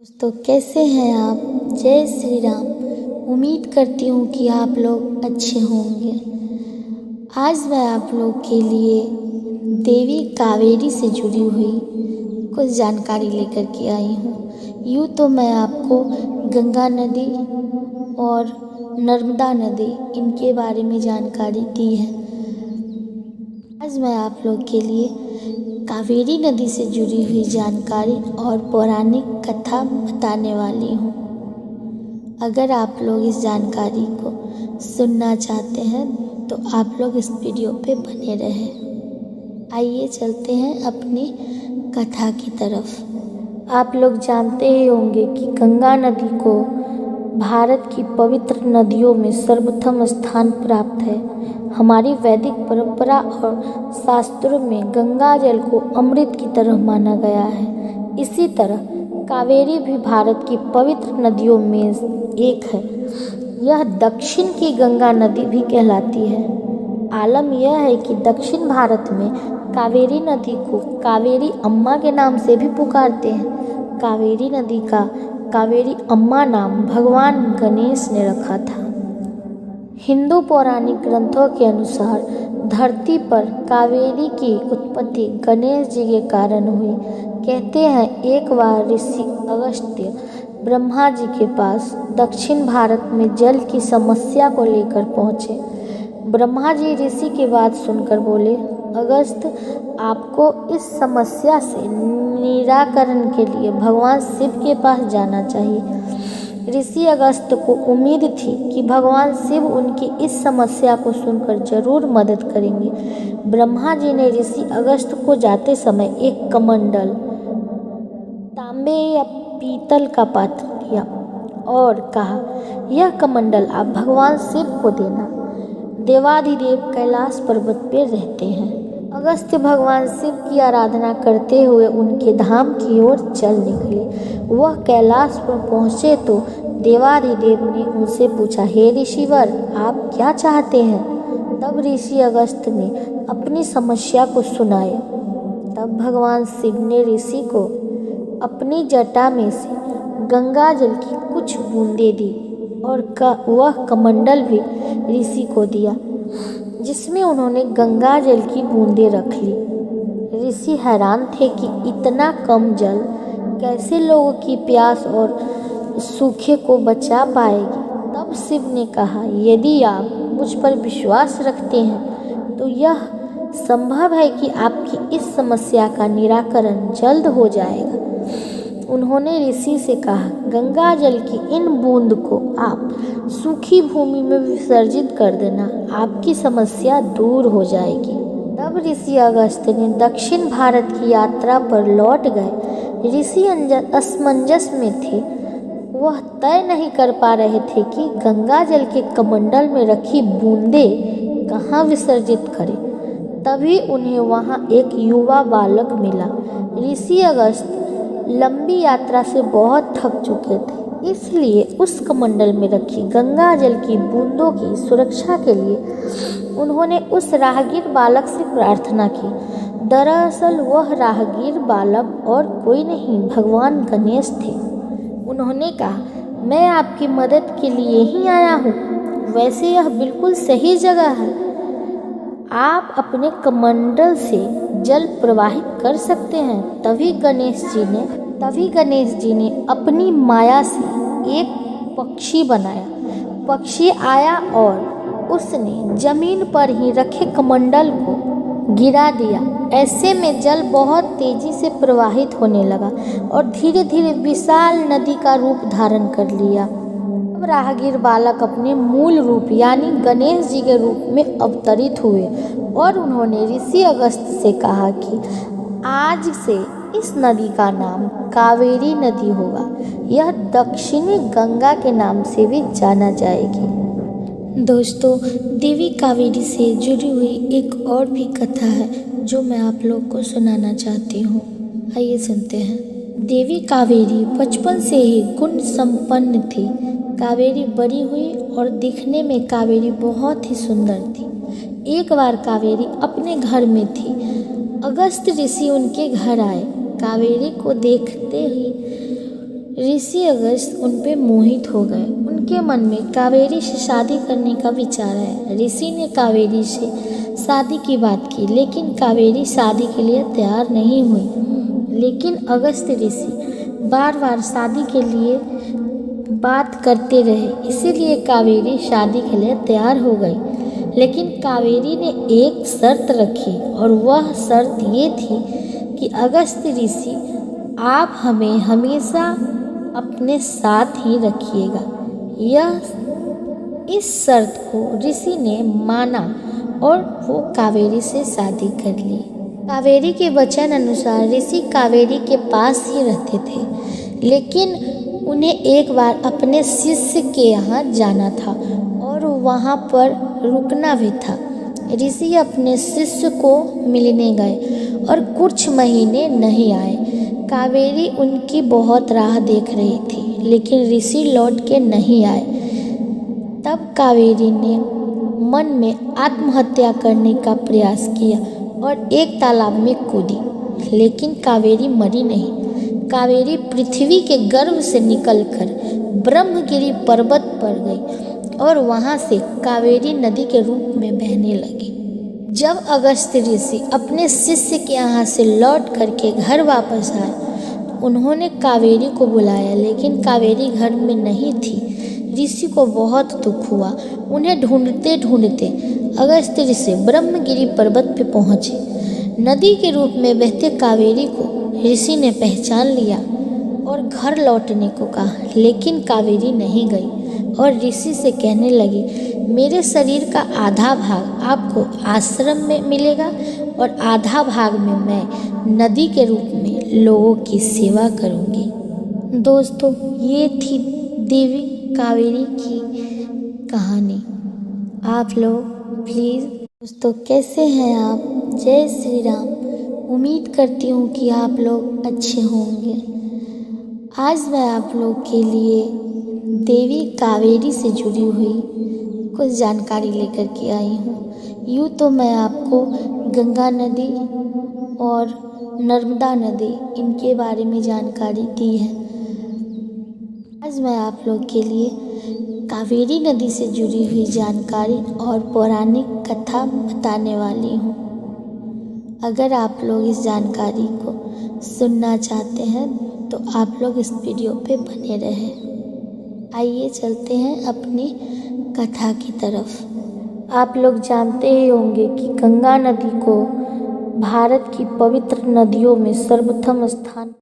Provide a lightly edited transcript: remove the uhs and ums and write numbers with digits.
दोस्तों कैसे हैं आप। जय श्री राम। उम्मीद करती हूँ कि आप लोग अच्छे होंगे। आज मैं आप लोग के लिए देवी कावेरी से जुड़ी हुई कुछ जानकारी लेकर के आई हूँ। यूँ तो मैं आपको गंगा नदी और नर्मदा नदी इनके बारे में जानकारी दी है। आज मैं आप लोग के लिए कावेरी नदी से जुड़ी हुई जानकारी और पौराणिक कथा बताने वाली हूँ। अगर आप लोग इस जानकारी को सुनना चाहते हैं तो आप लोग इस वीडियो पे बने रहें। आइए चलते हैं अपनी कथा की तरफ। आप लोग जानते ही होंगे कि गंगा नदी को भारत की पवित्र नदियों में सर्वप्रथम स्थान प्राप्त है। हमारी वैदिक परंपरा और शास्त्रों में गंगा जल को अमृत की तरह माना गया है। इसी तरह कावेरी भी भारत की पवित्र नदियों में एक है। यह दक्षिण की गंगा नदी भी कहलाती है। आलम यह है कि दक्षिण भारत में कावेरी नदी को कावेरी अम्मा के नाम से भी पुकारते हैं। कावेरी नदी का कावेरी अम्मा नाम भगवान गणेश ने रखा था। हिंदू पौराणिक ग्रंथों के अनुसार धरती पर कावेरी की उत्पत्ति गणेश जी के कारण हुई। कहते हैं एक बार ऋषि अगस्त्य ब्रह्मा जी के पास दक्षिण भारत में जल की समस्या को लेकर पहुँचे। ब्रह्मा जी ऋषि की बात सुनकर बोले, अगस्त्य आपको इस समस्या से निराकरण के लिए भगवान शिव के पास जाना चाहिए। ऋषि अगस्त्य को उम्मीद थी कि भगवान शिव उनकी इस समस्या को सुनकर जरूर मदद करेंगे। ब्रह्मा जी ने ऋषि अगस्त्य को जाते समय एक कमंडल तांबे या पीतल का पात्र दिया और कहा, यह कमंडल आप भगवान शिव को देना। देवाधिदेव कैलाश पर्वत पर रहते हैं। अगस्त्य भगवान शिव की आराधना करते हुए उनके धाम की ओर चल निकले। वह कैलाश पर पहुँचे तो देवाधिदेव ने उनसे पूछा, हे ऋषिवर आप क्या चाहते हैं। तब ऋषि अगस्त्य ने अपनी समस्या को सुनाया। तब भगवान शिव ने ऋषि को अपनी जटा में से गंगा जल की कुछ बूंदें दी और वह कमंडल भी ऋषि को दिया जिसमें उन्होंने गंगा जल की बूंदें रख ली। ऋषि हैरान थे कि इतना कम जल कैसे लोगों की प्यास और सूखे को बचा पाएगी। तब शिव ने कहा, यदि आप मुझ पर विश्वास रखते हैं तो यह संभव है कि आपकी इस समस्या का निराकरण जल्द हो जाएगा। उन्होंने ऋषि से कहा, गंगा जल की इन बूंद को आप सूखी भूमि में विसर्जित कर देना, आपकी समस्या दूर हो जाएगी। तब ऋषि अगस्त्य ने दक्षिण भारत की यात्रा पर लौट गए। ऋषि असमंजस में थे। वह तय नहीं कर पा रहे थे कि गंगा जल के कमंडल में रखी बूंदें कहाँ विसर्जित करें। तभी उन्हें वहाँ एक युवा बालक मिला। ऋषि अगस्त्य लंबी यात्रा से बहुत थक चुके थे, इसलिए उस कमंडल में रखी गंगा जल की बूंदों की सुरक्षा के लिए उन्होंने उस राहगीर बालक से प्रार्थना की। दरअसल वह राहगीर बालक और कोई नहीं भगवान गणेश थे। उन्होंने कहा, मैं आपकी मदद के लिए ही आया हूँ। वैसे यह बिल्कुल सही जगह है। आप अपने कमंडल से जल प्रवाहित कर सकते हैं। तभी गणेश जी ने अपनी माया से एक पक्षी बनाया। पक्षी आया और उसने जमीन पर ही रखे कमंडल को गिरा दिया। ऐसे में जल बहुत तेजी से प्रवाहित होने लगा और धीरे धीरे विशाल नदी का रूप धारण कर लिया। अब राहगीर बालक अपने मूल रूप यानी गणेश जी के रूप में अवतरित हुए और उन्होंने ऋषि अगस्त्य से कहा कि आज से इस नदी का नाम कावेरी नदी होगा। यह दक्षिणी गंगा के नाम से भी जाना जाएगी। दोस्तों, देवी कावेरी से जुड़ी हुई एक और भी कथा है जो मैं आप लोग को सुनाना चाहती हूँ। आइए सुनते हैं। देवी कावेरी बचपन से ही गुण संपन्न थी। कावेरी बड़ी हुई और दिखने में कावेरी बहुत ही सुंदर थी। एक बार कावेरी अपने घर में थी। अगस्त्य ऋषि उनके घर आए। कावेरी को देखते ही ऋषि अगस्त उन पे मोहित हो गए। उनके मन में कावेरी से शादी करने का विचार आया। ऋषि ने कावेरी से शादी की बात की, लेकिन कावेरी शादी के लिए तैयार नहीं हुई। लेकिन अगस्त ऋषि बार बार शादी के लिए बात करते रहे, इसीलिए कावेरी शादी के लिए तैयार हो गई। लेकिन कावेरी ने एक शर्त रखी, और वह शर्त ये थी कि अगस्त ऋषि, आप हमें हमेशा अपने साथ ही रखिएगा। इस शर्त को ऋषि ने माना और वो कावेरी से शादी कर ली। कावेरी के वचन अनुसार ऋषि कावेरी के पास ही रहते थे, लेकिन उन्हें एक बार अपने शिष्य के यहाँ जाना था और वहाँ पर रुकना भी था। ऋषि अपने शिष्य को मिलने गए और कुछ महीने नहीं आए। कावेरी उनकी बहुत राह देख रही थी, लेकिन ऋषि लौट के नहीं आए। तब कावेरी ने मन में आत्महत्या करने का प्रयास किया और एक तालाब में कूदी, लेकिन कावेरी मरी नहीं। कावेरी पृथ्वी के गर्भ से निकलकर ब्रह्मगिरि पर्वत पर गई और वहाँ से कावेरी नदी के रूप में बहने लगी। जब अगस्त ऋषि अपने शिष्य के यहाँ से लौट करके घर वापस आए, उन्होंने कावेरी को बुलाया, लेकिन कावेरी घर में नहीं थी। ऋषि को बहुत दुख हुआ। उन्हें ढूंढते ढूंढते अगस्त ऋषि ब्रह्मगिरि पर्वत पे पहुँचे। नदी के रूप में बहते कावेरी को ऋषि ने पहचान लिया और घर लौटने को कहा, लेकिन कावेरी नहीं गई और ऋषि से कहने लगी, मेरे शरीर का आधा भाग आपको आश्रम में मिलेगा और आधा भाग में मैं नदी के रूप में लोगों की सेवा करूंगी। दोस्तों, ये थी देवी कावेरी की कहानी। आप लोग प्लीज़ दोस्तों, कैसे हैं आप? जय श्री राम। उम्मीद करती हूँ कि आप लोग अच्छे होंगे। आज मैं आप लोग के लिए देवी कावेरी से जुड़ी हुई कुछ जानकारी लेकर के आई हूँ। यूँ तो मैं आपको गंगा नदी और नर्मदा नदी इनके बारे में जानकारी दी है। आज मैं आप लोग के लिए कावेरी नदी से जुड़ी हुई जानकारी और पौराणिक कथा बताने वाली हूँ। अगर आप लोग इस जानकारी को सुनना चाहते हैं तो आप लोग इस वीडियो पे बने रहें। आइए चलते हैं अपनी कथा की तरफ। आप लोग जानते ही होंगे कि गंगा नदी को भारत की पवित्र नदियों में सर्वप्रथम स्थान